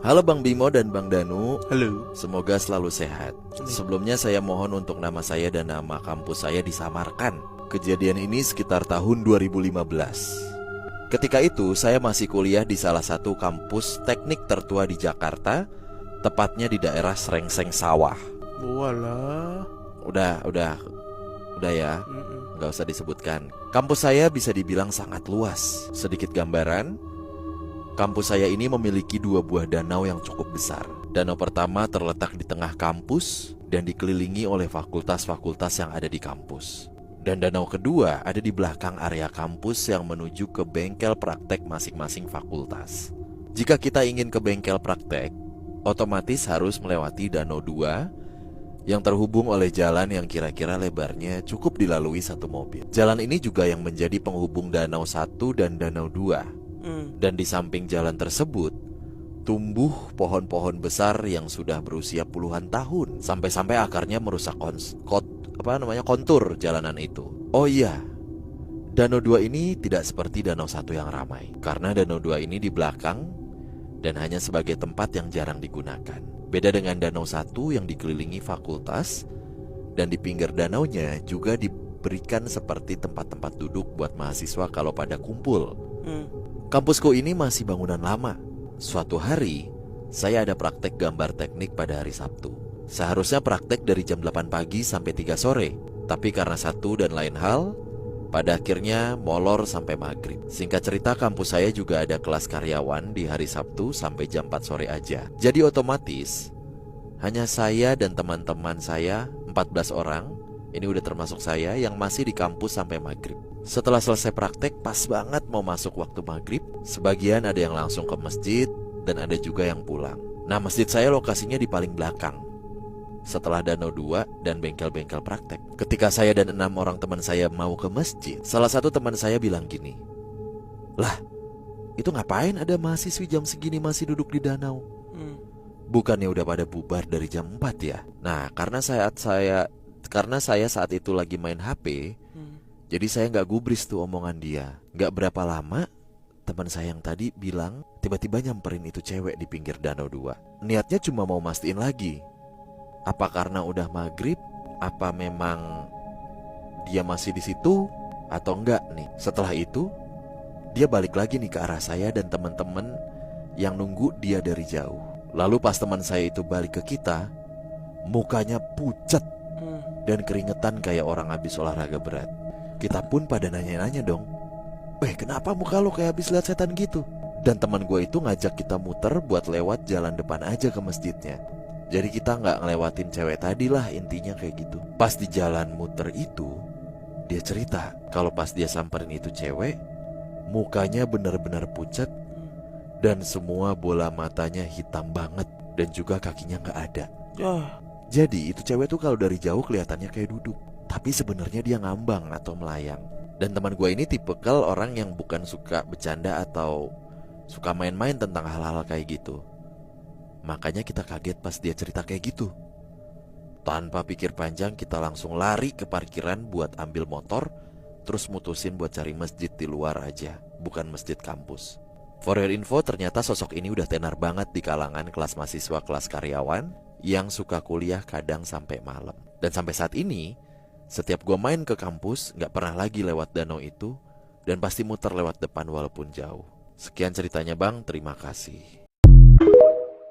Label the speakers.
Speaker 1: Halo Bang Bimo dan Bang Danu.
Speaker 2: Halo.
Speaker 1: Semoga selalu sehat. Sebelumnya saya mohon untuk nama saya dan nama kampus saya disamarkan. Kejadian ini sekitar tahun 2015. Ketika itu saya masih kuliah di salah satu kampus teknik tertua di Jakarta, tepatnya di daerah Srengseng Sawah.
Speaker 2: Walah.
Speaker 1: Udah ya, nggak usah disebutkan. Kampus saya bisa dibilang sangat luas. Sedikit gambaran, kampus saya ini memiliki 2 buah danau yang cukup besar. Danau pertama terletak di tengah kampus dan dikelilingi oleh fakultas-fakultas yang ada di kampus. Dan danau kedua ada di belakang area kampus yang menuju ke bengkel praktek masing-masing fakultas. Jika kita ingin ke bengkel praktek, otomatis harus melewati danau 2 yang terhubung oleh jalan yang kira-kira lebarnya cukup dilalui satu mobil. Jalan ini juga yang menjadi penghubung danau 1 dan danau 2. Dan di samping jalan tersebut tumbuh pohon-pohon besar yang sudah berusia puluhan tahun, sampai-sampai akarnya merusak kontur jalanan itu. Oh iya, Danau 2 ini tidak seperti Danau 1 yang ramai, karena Danau 2 ini di belakang dan hanya sebagai tempat yang jarang digunakan. Beda dengan Danau 1 yang dikelilingi fakultas, dan di pinggir danaunya juga diberikan seperti tempat-tempat duduk buat mahasiswa kalau pada kumpul. Kampusku ini masih bangunan lama. Suatu hari, saya ada praktek gambar teknik pada hari Sabtu. Seharusnya praktek dari jam 8 pagi sampai 3 sore. Tapi karena satu dan lain hal, pada akhirnya molor sampai maghrib. Singkat cerita, kampus saya juga ada kelas karyawan di hari Sabtu sampai jam 4 sore aja. Jadi otomatis, hanya saya dan teman-teman saya, 14 orang, ini udah termasuk saya, yang masih di kampus sampai maghrib. Setelah selesai praktek, pas banget mau masuk waktu maghrib. Sebagian ada yang langsung ke masjid, dan ada juga yang pulang. Nah, masjid saya lokasinya di paling belakang, setelah Danau 2 dan bengkel-bengkel praktek. Ketika saya dan 6 orang teman saya mau ke masjid, salah satu teman saya bilang gini, "Lah, itu ngapain ada mahasiswi jam segini masih duduk di danau? Bukannya udah pada bubar dari jam 4 ya?" Nah, karena saya saat itu lagi main HP, jadi saya gak gubris tuh omongan dia. Gak berapa lama, teman saya yang tadi bilang tiba-tiba nyamperin itu cewek di pinggir Danau 2. Niatnya cuma mau mastiin lagi, apa karena udah maghrib, apa memang dia masih di situ atau enggak nih. Setelah itu, dia balik lagi nih ke arah saya dan teman-teman yang nunggu dia dari jauh. Lalu pas teman saya itu balik ke kita, mukanya pucat dan keringetan kayak orang habis olahraga berat. Kita pun pada nanya-nanya dong, kenapa muka lo kayak habis lihat setan gitu? Dan teman gue itu ngajak kita muter buat lewat jalan depan aja ke masjidnya. Jadi kita gak ngelewatin cewek tadi lah, intinya kayak gitu. Pas di jalan muter itu, dia cerita kalau pas dia samperin itu cewek, mukanya benar-benar pucat dan semua bola matanya hitam banget, dan juga kakinya gak ada. Jadi itu cewek tuh kalau dari jauh kelihatannya kayak duduk, tapi sebenarnya dia ngambang atau melayang. Dan teman gue ini tipikal orang yang bukan suka bercanda atau suka main-main tentang hal-hal kayak gitu. Makanya kita kaget pas dia cerita kayak gitu. Tanpa pikir panjang, kita langsung lari ke parkiran buat ambil motor, terus mutusin buat cari masjid di luar aja, bukan masjid kampus. For your info, ternyata sosok ini udah tenar banget di kalangan kelas mahasiswa, kelas karyawan yang suka kuliah kadang sampai malam. Dan sampai saat ini, setiap gue main ke kampus, gak pernah lagi lewat danau itu, dan pasti muter lewat depan walaupun jauh. Sekian ceritanya Bang, terima kasih.